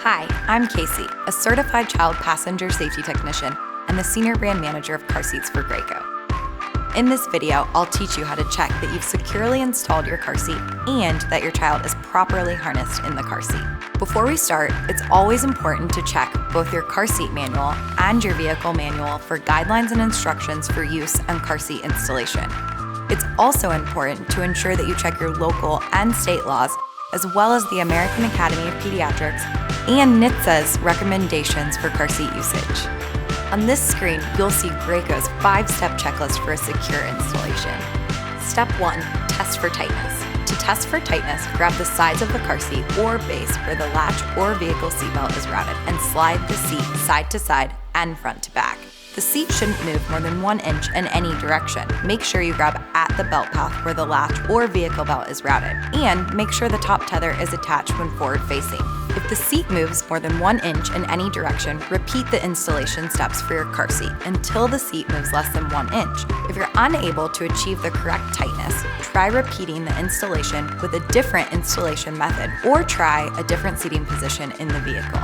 Hi, I'm Casey, a certified child passenger safety technician and the senior brand manager of car seats for Graco. In this video, I'll teach you how to check that you've securely installed your car seat and that your child is properly harnessed in the car seat. Before we start, it's always important to check both your car seat manual and your vehicle manual for guidelines and instructions for use and car seat installation. It's also important to ensure that you check your local and state laws, as well as the American Academy of Pediatrics and NHTSA's recommendations for car seat usage. On this screen, you'll see Graco's 5-step checklist for a secure installation. Step 1, test for tightness. To test for tightness, grab the sides of the car seat or base where the latch or vehicle seatbelt is routed and slide the seat side to side and front to back. The seat shouldn't move more than 1 inch in any direction. Make sure you grab at the belt path where the latch or vehicle belt is routed, and make sure the top tether is attached when forward facing. If the seat moves more than 1 inch in any direction, repeat the installation steps for your car seat until the seat moves less than 1 inch. If you're unable to achieve the correct tightness, try repeating the installation with a different installation method or try a different seating position in the vehicle.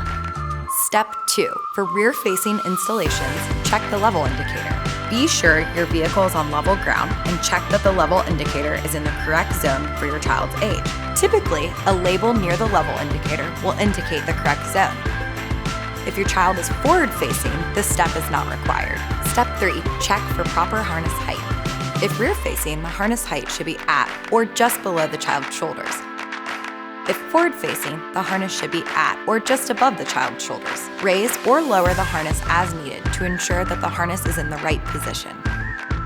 Step 2. For rear-facing installations, check the level indicator. Be sure your vehicle is on level ground and check that the level indicator is in the correct zone for your child's age. Typically, a label near the level indicator will indicate the correct zone. If your child is forward-facing, this step is not required. Step 3. Check for proper harness height. If rear-facing, the harness height should be at or just below the child's shoulders. If forward-facing, the harness should be at or just above the child's shoulders. Raise or lower the harness as needed to ensure that the harness is in the right position.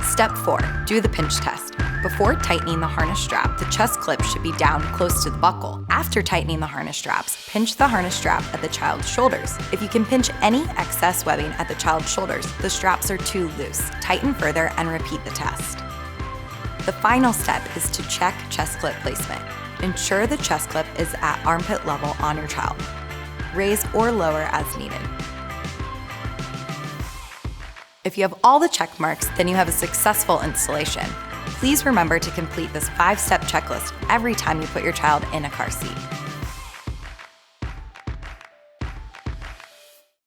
Step 4. Do the pinch test. Before tightening the harness strap, the chest clip should be down close to the buckle. After tightening the harness straps, pinch the harness strap at the child's shoulders. If you can pinch any excess webbing at the child's shoulders, the straps are too loose. Tighten further and repeat the test. The final step is to check chest clip placement. Ensure the chest clip is at armpit level on your child. Raise or lower as needed. If you have all the check marks, then you have a successful installation. Please remember to complete this 5-step checklist every time you put your child in a car seat.